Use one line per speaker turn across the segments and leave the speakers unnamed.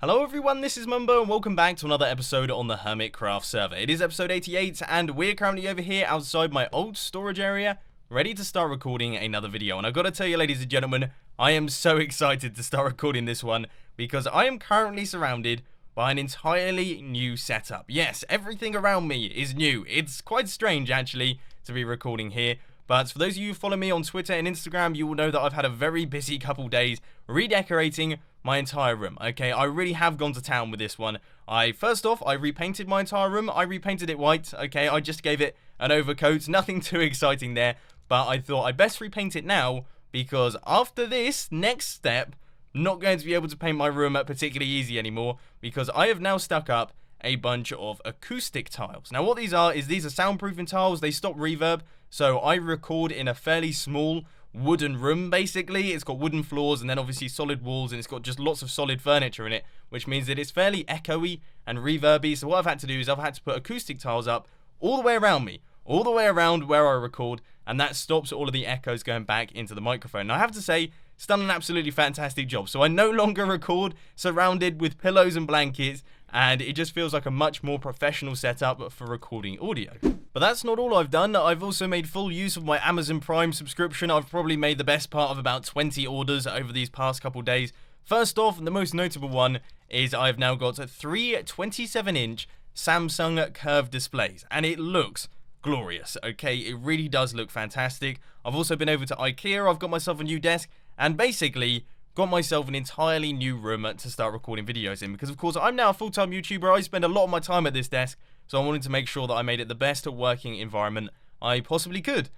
Hello everyone, this is Mumbo and welcome back to another episode on the Hermitcraft server. It is episode 88 and we're currently over here outside my old storage area, ready to start recording another video. And I've got to tell you, ladies and gentlemen, I am so excited to start recording this one because I am currently surrounded by an entirely new setup. Yes, everything around me is new. It's quite strange actually to be recording here. But for those of you who follow me on Twitter and Instagram, you will know that I've had a very busy couple days redecorating my entire room. Okay, I really have gone to town with this one. First off, I repainted my entire room. I repainted it white. Okay, I just gave it an overcoat. Nothing too exciting there. But I thought I'd best repaint it now because after this next step, I'm not going to be able to paint my room particularly easy anymore because I have now stuck up a bunch of acoustic tiles. Now what these are soundproofing tiles. They stop reverb. So I record in a fairly small wooden room basically. It's got wooden floors and then obviously solid walls, and it's got just lots of solid furniture in it, which means that it's fairly echoey and reverby. So what I've had to do is I've had to put acoustic tiles up all the way around me, all the way around where I record, and that stops all of the echoes going back into the microphone. Now I have to say, it's done an absolutely fantastic job. So I no longer record surrounded with pillows and blankets, and it just feels like a much more professional setup for recording audio. But that's not all I've done. I've also made full use of my Amazon Prime subscription. I've probably made the best part of about 20 orders over these past couple days. First off, the most notable one is I've now got 3 27-inch Samsung curved displays, and it looks glorious. Okay, it really does look fantastic. I've also been over to IKEA. I've got myself a new desk and basically got myself an entirely new room to start recording videos in, because of course I'm now a full-time YouTuber. I spend a lot of my time at this desk, so I wanted to make sure that I made it the best working environment I possibly could.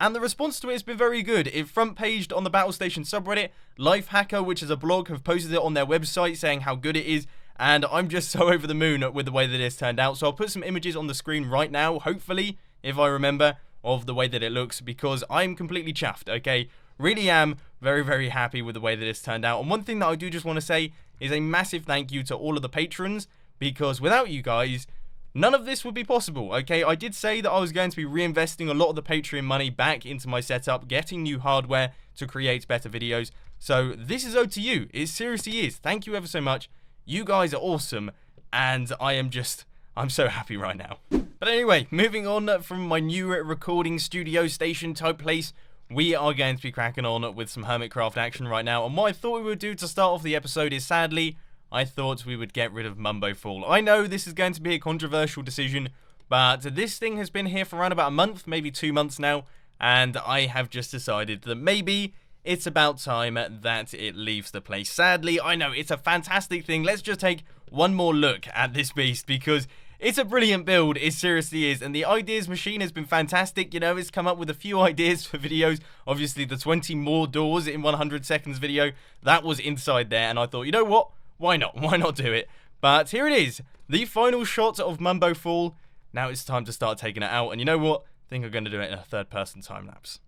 And the response to it has been very good. It front-paged on the Battle Station subreddit. Lifehacker, which is a blog, have posted it on their website saying how good it is, and I'm just so over the moon with the way that it's turned out. So I'll put some images on the screen right now, hopefully, if I remember, of the way that it looks, because I'm completely chuffed, okay? Really am very, very happy with the way that it's turned out. And one thing that I do just want to say is a massive thank you to all of the patrons, because without you guys, none of this would be possible, okay? I did say that I was going to be reinvesting a lot of the Patreon money back into my setup, getting new hardware to create better videos. So this is owed to you. It seriously is. Thank you ever so much. You guys are awesome, and I'm so happy right now. But anyway, moving on from my new recording studio station type place, we are going to be cracking on with some Hermitcraft action right now. And what I thought we would do to start off the episode is, sadly, I thought we would get rid of Mumbo Fall. I know this is going to be a controversial decision, but this thing has been here for around about a month, maybe 2 months now, and I have just decided that maybe it's about time that it leaves the place. Sadly, I know, it's a fantastic thing. Let's just take one more look at this beast, because it's a brilliant build, it seriously is, and the ideas machine has been fantastic. You know, it's come up with a few ideas for videos. Obviously, the 20 more doors in 100 seconds video, that was inside there, and I thought, you know what? Why not? Why not do it? But here it is, the final shot of Mumbo Fall. Now it's time to start taking it out, and you know what? I think I'm going to do it in a third-person time-lapse.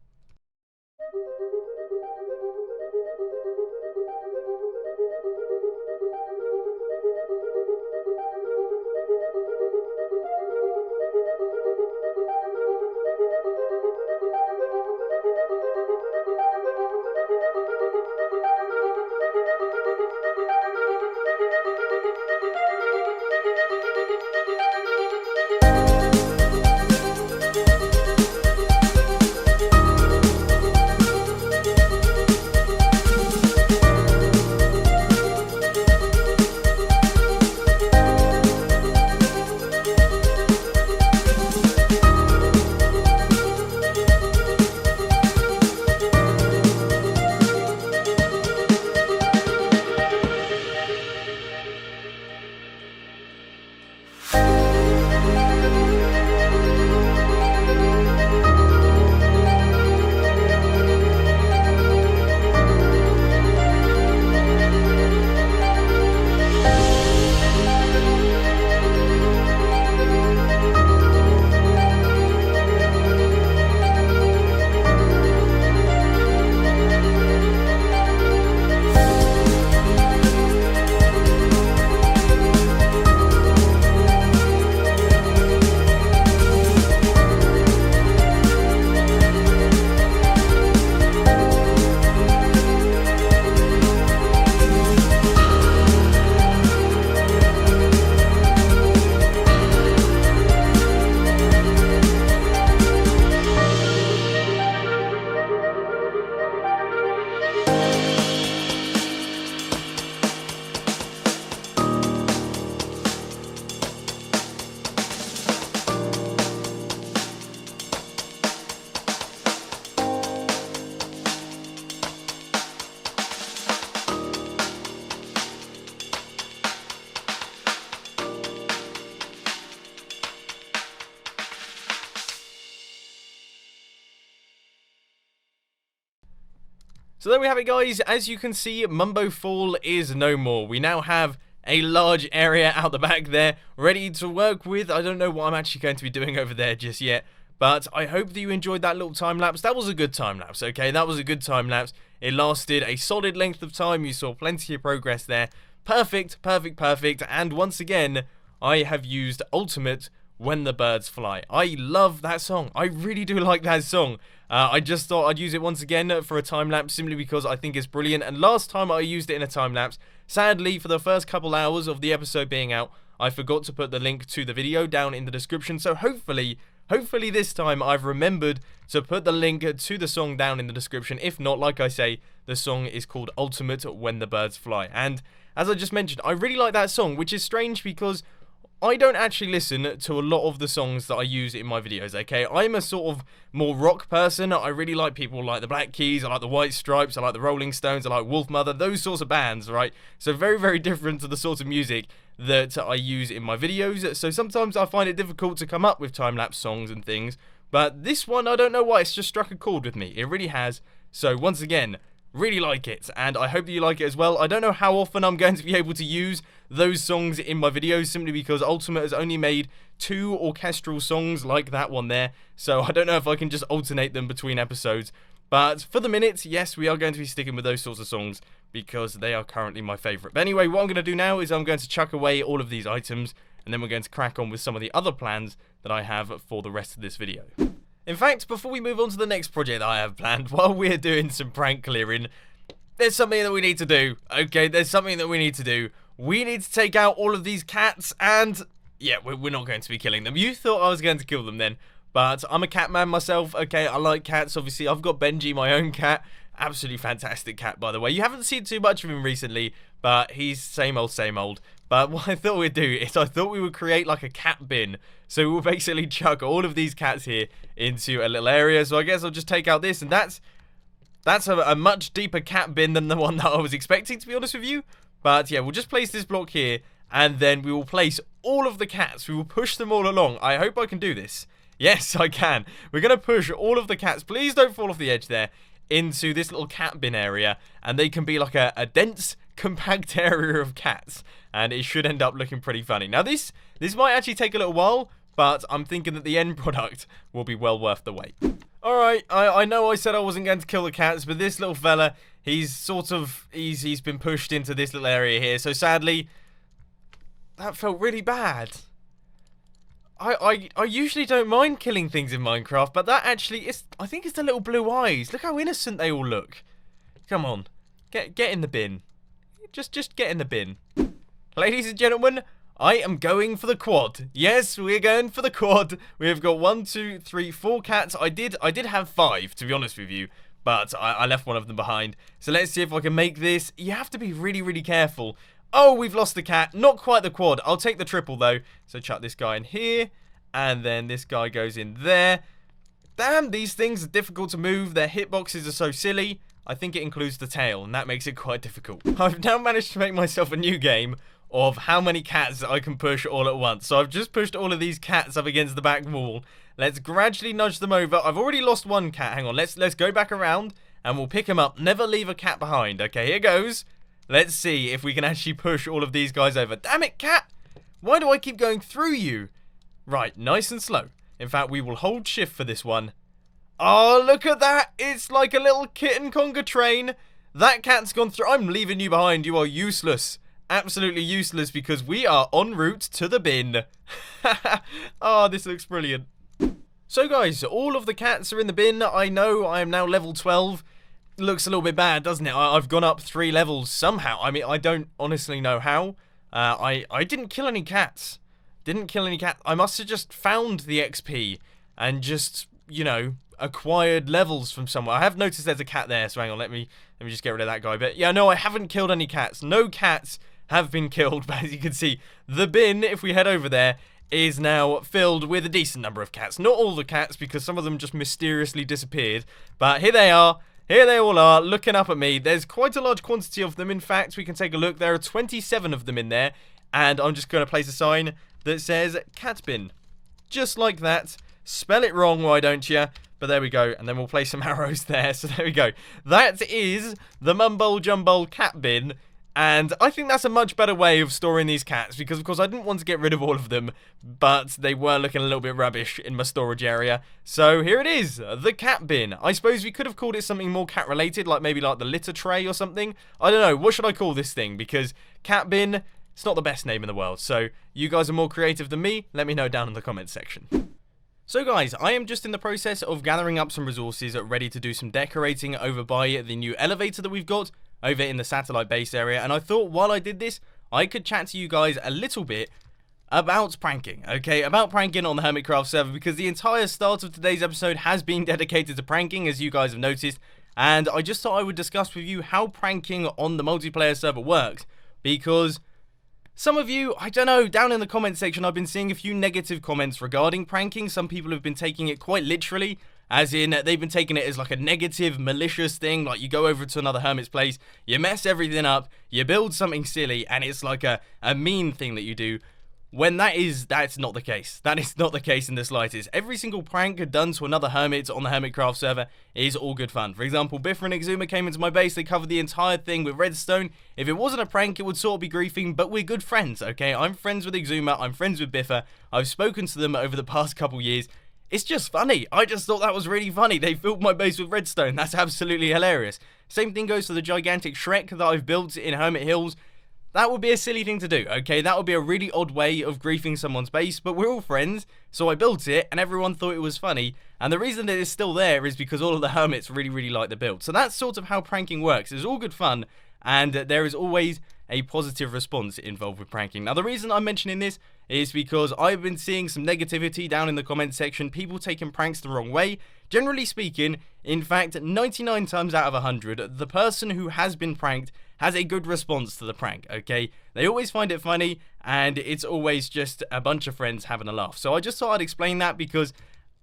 So there we have it, guys. As you can see, Mumbo Fall is no more. We now have a large area out the back there ready to work with. I don't know what I'm actually going to be doing over there just yet, but I hope that you enjoyed that little time lapse. That was a good time lapse, okay? That was a good time lapse. It lasted a solid length of time. You saw plenty of progress there. Perfect, perfect, perfect. And once again, I have used Ultimate When the Birds Fly. I love that song. I really do like that song. I just thought I'd use it once again for a time-lapse simply because I think it's brilliant. And last time I used it in a time-lapse, sadly, for the first couple hours of the episode being out, I forgot to put the link to the video down in the description. So hopefully this time I've remembered to put the link to the song down in the description. If not, like I say, the song is called Ultimate When the Birds Fly. And as I just mentioned, I really like that song, which is strange because I don't actually listen to a lot of the songs that I use in my videos, okay? I'm a sort of more rock person. I really like people like the Black Keys, I like the White Stripes, I like the Rolling Stones, I like Wolfmother, those sorts of bands, right? So very, very different to the sort of music that I use in my videos. So sometimes I find it difficult to come up with time-lapse songs and things. But this one, I don't know why, it's just struck a chord with me. It really has. So once again, really like it, and I hope that you like it as well. I don't know how often I'm going to be able to use those songs in my videos, simply because Ultimate has only made 2 orchestral songs like that one there, so I don't know if I can just alternate them between episodes. But for the minute, yes, we are going to be sticking with those sorts of songs because they are currently my favourite. But anyway, what I'm going to do now is I'm going to chuck away all of these items, and then we're going to crack on with some of the other plans that I have for the rest of this video. In fact, before we move on to the next project that I have planned, while we're doing some prank clearing, there's something that we need to do. Okay, there's something that we need to do. We need to take out all of these cats, and yeah, we're not going to be killing them. You thought I was going to kill them then, but I'm a cat man myself. Okay, I like cats, obviously. I've got Benji, my own cat. Absolutely fantastic cat, by the way. You haven't seen too much of him recently, but he's same old, same old. But what I thought we'd do is I thought we would create like a cat bin. So we'll basically chuck all of these cats here into a little area. So I guess I'll just take out this, and that's a much deeper cat bin than the one that I was expecting, to be honest with you. But yeah, we'll just place this block here, and then we will place all of the cats. We will push them all along. I hope I can do this. Yes, I can. We're going to push all of the cats. Please don't fall off the edge there. Into this little cat bin area, and they can be like a dense, compact area of cats, and it should end up looking pretty funny. Now this might actually take a little while, but I'm thinking that the end product will be well worth the wait. Alright, I know I said I wasn't going to kill the cats, but this little fella, he's been pushed into this little area here, so sadly, that felt really bad. I usually don't mind killing things in Minecraft, but that actually is, I think it's the little blue eyes. Look how innocent they all look. Come on. Get in the bin. Just get in the bin. Ladies and gentlemen, I am going for the quad. Yes, we're going for the quad. We have got 1, 2, 3, 4 cats. I did have 5, to be honest with you, but I left one of them behind. So let's see if I can make this. You have to be really, really careful. Oh, we've lost the cat. Not quite the quad. I'll take the triple, though. So chuck this guy in here. And then this guy goes in there. Damn, these things are difficult to move. Their hitboxes are so silly. I think it includes the tail, and that makes it quite difficult. I've now managed to make myself a new game of how many cats I can push all at once. So I've just pushed all of these cats up against the back wall. Let's gradually nudge them over. I've already lost one cat. Hang on. Let's go back around, and we'll pick him up. Never leave a cat behind. Okay, here goes. Let's see if we can actually push all of these guys over. Damn it, cat! Why do I keep going through you? Right, nice and slow. In fact, we will hold shift for this one. Oh, look at that! It's like a little kitten conga train. That cat's gone through. I'm leaving you behind. You are useless. Absolutely useless, because we are en route to the bin. Oh, this looks brilliant. So, guys, all of the cats are in the bin. I know I am now level 12. Looks a little bit bad, doesn't it? I've gone up 3 levels somehow. I mean, I don't honestly know how. I didn't kill any cats. Didn't kill any cats. I must have just found the XP and just, you know, acquired levels from somewhere. I have noticed there's a cat there, so hang on, let me just get rid of that guy. But yeah, no, I haven't killed any cats. No cats have been killed, but as you can see, the bin, if we head over there, is now filled with a decent number of cats. Not all the cats, because some of them just mysteriously disappeared. But here they are. Here they all are, looking up at me. There's quite a large quantity of them. In fact, we can take a look. There are 27 of them in there. And I'm just going to place a sign that says cat bin. Just like that. Spell it wrong, why don't you? But there we go, and then we'll place some arrows there. So there we go. That is the Mumble Jumble cat bin. And I think that's a much better way of storing these cats, because of course I didn't want to get rid of all of them, but they were looking a little bit rubbish in my storage area. So here it is, the cat bin. I suppose we could have called it something more cat related, like maybe like the litter tray or something. I don't know, what should I call this thing? Because cat bin, it's not the best name in the world. So you guys are more creative than me, let me know down in the comments section. So guys, I am just in the process of gathering up some resources ready to do some decorating over by the new elevator that we've got over in the satellite base area, and I thought while I did this, I could chat to you guys a little bit about pranking, okay? About pranking on the Hermitcraft server, because the entire start of today's episode has been dedicated to pranking, as you guys have noticed, and I just thought I would discuss with you how pranking on the multiplayer server works, because some of you, I don't know, down in the comment section, I've been seeing a few negative comments regarding pranking. Some people have been taking it quite literally, as in, they've been taking it as like a negative, malicious thing, like you go over to another hermit's place, you mess everything up, you build something silly, and it's like a mean thing that you do, when that's not the case. That is not the case in the slightest. Every single prank done to another hermit on the Hermitcraft server is all good fun. For example, Biffer and Exuma came into my base, they covered the entire thing with Redstone. If it wasn't a prank, it would sort of be griefing, but we're good friends, okay? I'm friends with Exuma, I'm friends with Biffer, I've spoken to them over the past couple years. It's just funny. I just thought that was really funny. They filled my base with redstone. That's absolutely hilarious. Same thing goes for the gigantic Shrek that I've built in Hermit Hills. That would be a silly thing to do, okay? That would be a really odd way of griefing someone's base, but we're all friends, so I built it, and everyone thought it was funny, and the reason that it's still there is because all of the hermits really, really like the build. So that's sort of how pranking works. It's all good fun, and there is always a positive response involved with pranking. Now, the reason I'm mentioning this is because I've been seeing some negativity down in the comment section, people taking pranks the wrong way. Generally speaking, in fact, 99 times out of 100, the person who has been pranked has a good response to the prank, okay? They always find it funny, and it's always just a bunch of friends having a laugh. So I just thought I'd explain that, because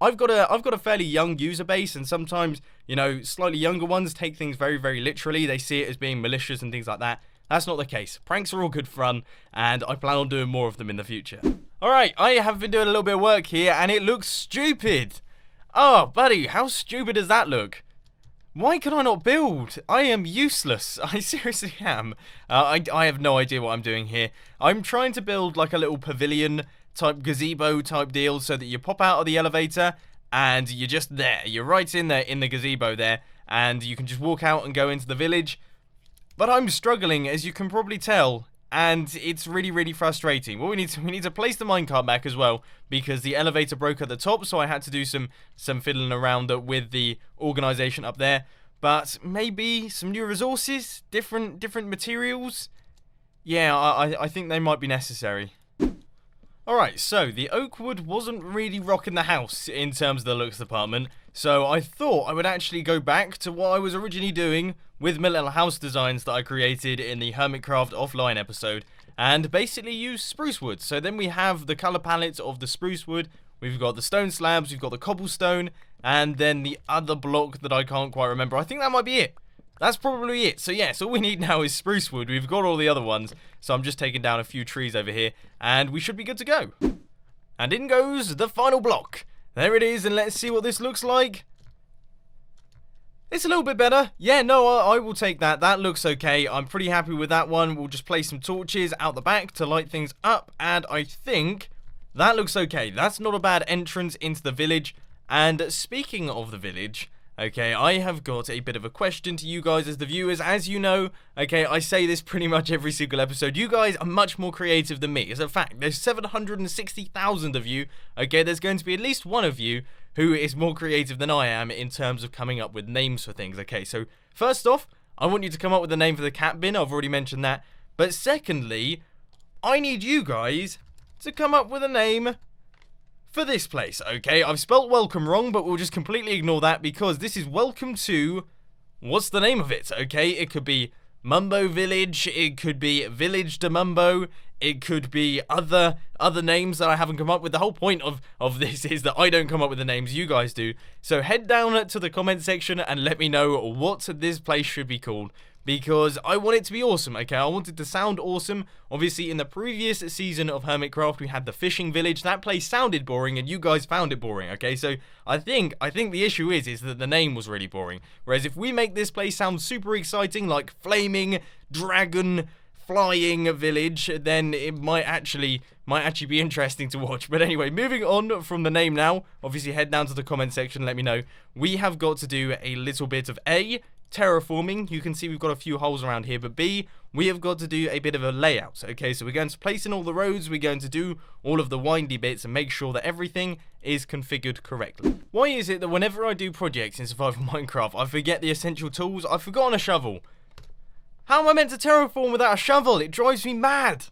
I've got a fairly young user base, and sometimes, you know, slightly younger ones take things very, very literally. They see it as being malicious and things like that. That's not the case. Pranks are all good fun, and I plan on doing more of them in the future. Alright, I have been doing a little bit of work here, and it looks stupid. Oh, buddy, how stupid does that look? Why can I not build? I am useless. I seriously am. I have no idea what I'm doing here. I'm trying to build like a little pavilion type gazebo type deal so that you pop out of the elevator and you're just there. You're right in there in the gazebo there, and you can just walk out and go into the village. But I'm struggling, as you can probably tell, and it's really, really frustrating. Well, we need to place the minecart back as well, because the elevator broke at the top, so I had to do some fiddling around with the organization up there. But maybe some new resources, different materials. Yeah, I think they might be necessary. Alright, so the oak wood wasn't really rocking the house in terms of the looks department, so I thought I would actually go back to what I was originally doing with my little house designs that I created in the Hermitcraft offline episode, and basically use spruce wood. So then we have the color palette of the spruce wood, we've got the stone slabs, we've got the cobblestone, and then the other block that I can't quite remember. I think that might be it. That's probably it. So yes, all we need now is spruce wood. We've got all the other ones, so I'm just taking down a few trees over here, and we should be good to go. And in goes the final block. There it is, and let's see what this looks like. It's a little bit better. Yeah, no, I will take that. That looks okay. I'm pretty happy with that one. We'll just place some torches out the back to light things up, and I think that looks okay. That's not a bad entrance into the village. And speaking of the village, okay, I have got a bit of a question to you guys as the viewers. As you know, okay, I say this pretty much every single episode. You guys are much more creative than me. As a fact, there's 760,000 of you. Okay, there's going to be at least one of you who is more creative than I am in terms of coming up with names for things. Okay, so first off, I want you to come up with a name for the cat bin. I've already mentioned that. But secondly, I need you guys to come up with a name for this place, okay? I've spelt welcome wrong, but we'll just completely ignore that because this is welcome to... What's the name of it, okay? It could be Mumbo Village, it could be Village de Mumbo, it could be other names that I haven't come up with. The whole point of this is that I don't come up with the names, you guys do. So head down to the comment section and let me know what this place should be called. because I want it to be awesome, okay? I want it to sound awesome. Obviously, in the previous season of Hermitcraft, we had the fishing village. That place sounded boring, and you guys found it boring, okay? So I think the issue is that the name was really boring. Whereas if we make this place sound super exciting, like flaming dragon flying village, then it might actually be interesting to watch. But anyway, moving on from the name now, obviously head down to the comment section, let me know. We have got to do a little bit of A, terraforming. You can see we've got a few holes around here, but B, we have got to do a bit of a layout. Okay, so we're going to place in all the roads, we're going to do all of the windy bits and make sure that everything is configured correctly. Why is it that whenever I do projects in Survival Minecraft, I forget the essential tools? I've forgotten a shovel. How am I meant to terraform without a shovel? It drives me mad.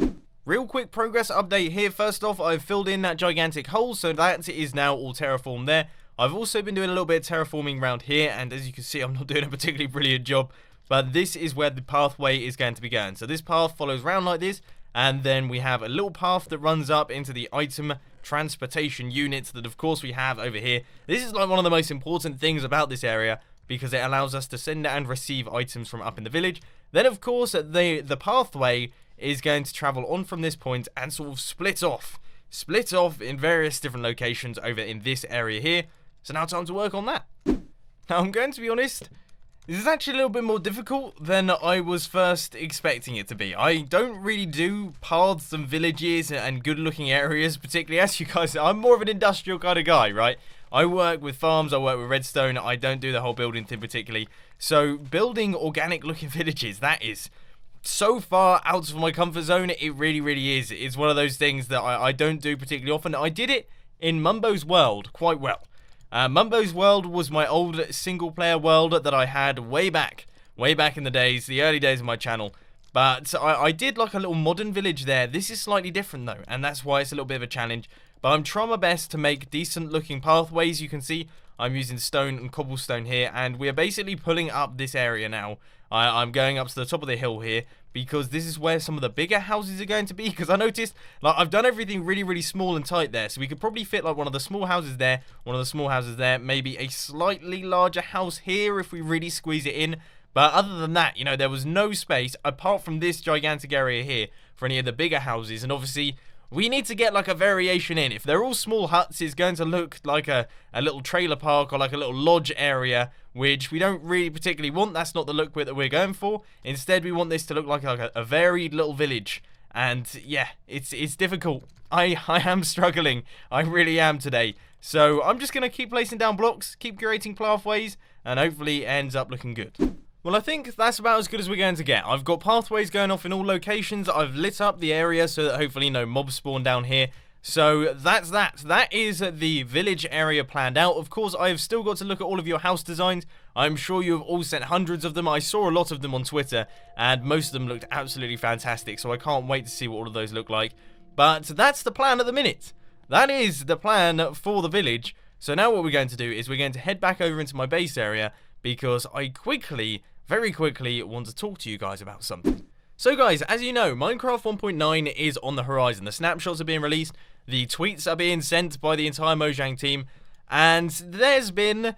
Real quick progress update here. First off, I've filled in that gigantic hole, so that is now all terraformed there. I've also been doing a little bit of terraforming around here, and as you can see, I'm not doing a particularly brilliant job, but this is where the pathway is going to be going. So this path follows around like this, and then we have a little path that runs up into the item transportation units that, of course, we have over here. This is like one of the most important things about this area, because it allows us to send and receive items from up in the village. Then, of course, the pathway is going to travel on from this point and sort of split off in various different locations over in this area here. So now time to work on that. Now, I'm going to be honest, this is actually a little bit more difficult than I was first expecting it to be. I don't really do paths and villages and good-looking areas, particularly, as you guys know, I'm more of an industrial kind of guy, right? I work with farms, I work with Redstone, I don't do the whole building thing particularly. So, building organic-looking villages, that is so far out of my comfort zone, it really, really is. It's one of those things that I don't do particularly often. I did it in Mumbo's World quite well. Mumbo's World was my old single-player world that I had way back in the days, the early days of my channel. But I did like a little modern village there. This is slightly different though, and that's why it's a little bit of a challenge. But I'm trying my best to make decent-looking pathways. You can see I'm using stone and cobblestone here, and we are basically pulling up this area now. I'm going up to the top of the hill here, because this is where some of the bigger houses are going to be, because I noticed, like, I've done everything really, really small and tight there, so we could probably fit, like, one of the small houses there, one of the small houses there, maybe a slightly larger house here if we really squeeze it in. But other than that, you know, there was no space, apart from this gigantic area here, for any of the bigger houses, and obviously we need to get like a variation in. If they're all small huts, it's going to look like a little trailer park or like a little lodge area, which we don't really particularly want. That's not the look that we're going for. Instead, we want this to look like a varied little village. And yeah, it's difficult. I am struggling. I really am today. So I'm just going to keep placing down blocks, keep creating pathways, and hopefully it ends up looking good. Well, I think that's about as good as we're going to get. I've got pathways going off in all locations. I've lit up the area so that hopefully no mobs spawn down here. So that's that. That is the village area planned out. Of course, I have still got to look at all of your house designs. I'm sure you have all sent hundreds of them. I saw a lot of them on Twitter, and most of them looked absolutely fantastic. So I can't wait to see what all of those look like. But that's the plan at the minute. That is the plan for the village. So now what we're going to do is we're going to head back over into my base area, because I very quickly want to talk to you guys about something. So guys, as you know, Minecraft 1.9 is on the horizon. The snapshots are being released, the tweets are being sent by the entire Mojang team, and there's been,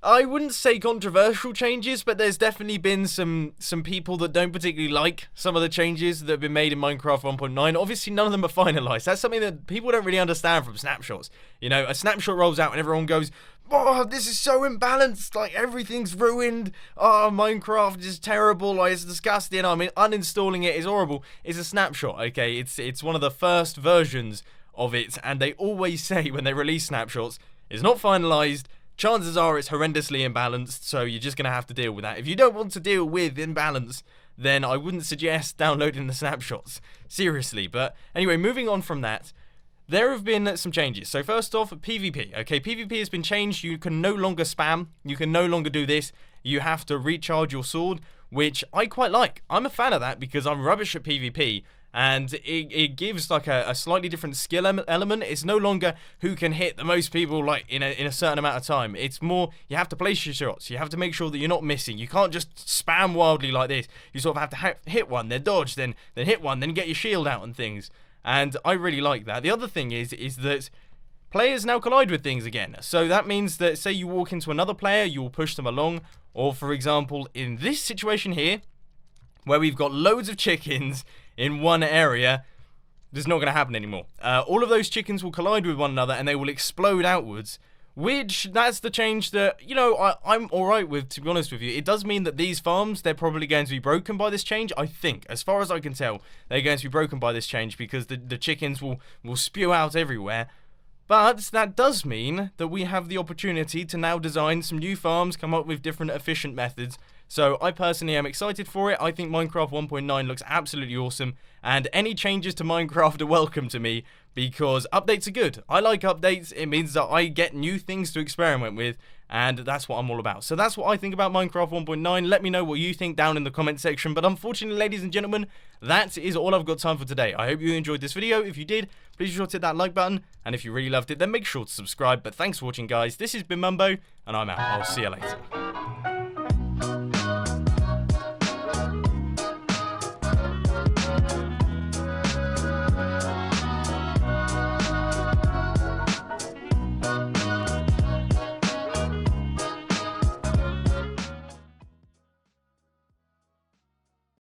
I wouldn't say controversial changes, but there's definitely been some people that don't particularly like some of the changes that have been made in Minecraft 1.9. Obviously, none of them are finalized. That's something that people don't really understand from snapshots. You know, a snapshot rolls out and everyone goes, "Oh, this is so imbalanced, like everything's ruined, oh, Minecraft is terrible, like it's disgusting, I mean, uninstalling it is horrible." It's a snapshot, okay, it's one of the first versions of it, and they always say when they release snapshots, it's not finalized, chances are it's horrendously imbalanced, so you're just going to have to deal with that. If you don't want to deal with imbalance, then I wouldn't suggest downloading the snapshots, seriously. But anyway, moving on from that, there have been some changes. So first off, PvP. Okay, PvP has been changed. You can no longer spam. You can no longer do this. You have to recharge your sword, which I quite like. I'm a fan of that because I'm rubbish at PvP, and it gives like a slightly different skill element. It's no longer who can hit the most people like in a certain amount of time. It's more you have to place your shots. You have to make sure that you're not missing. You can't just spam wildly like this. You sort of have to hit one, then dodge, then hit one, then get your shield out and things. And I really like that. The other thing is that players now collide with things again. So that means that, say you walk into another player, you will push them along. Or, for example, in this situation here, where we've got loads of chickens in one area, this is not going to happen anymore. All of those chickens will collide with one another and they will explode outwards. Which, that's the change that, you know, I'm alright with, to be honest with you. It does mean that these farms, they're probably going to be broken by this change, I think. As far as I can tell, they're going to be broken by this change because the chickens will spew out everywhere. But that does mean that we have the opportunity to now design some new farms, come up with different efficient methods. So I personally am excited for it. I think Minecraft 1.9 looks absolutely awesome, and any changes to Minecraft are welcome to me because updates are good. I like updates. It means that I get new things to experiment with, and that's what I'm all about. So that's what I think about Minecraft 1.9. Let me know what you think down in the comment section. But unfortunately, ladies and gentlemen, that is all I've got time for today. I hope you enjoyed this video. If you did, please be sure to hit that like button, and if you really loved it, then make sure to subscribe. But thanks for watching, guys. This has been Mumbo, and I'm out. I'll see you later.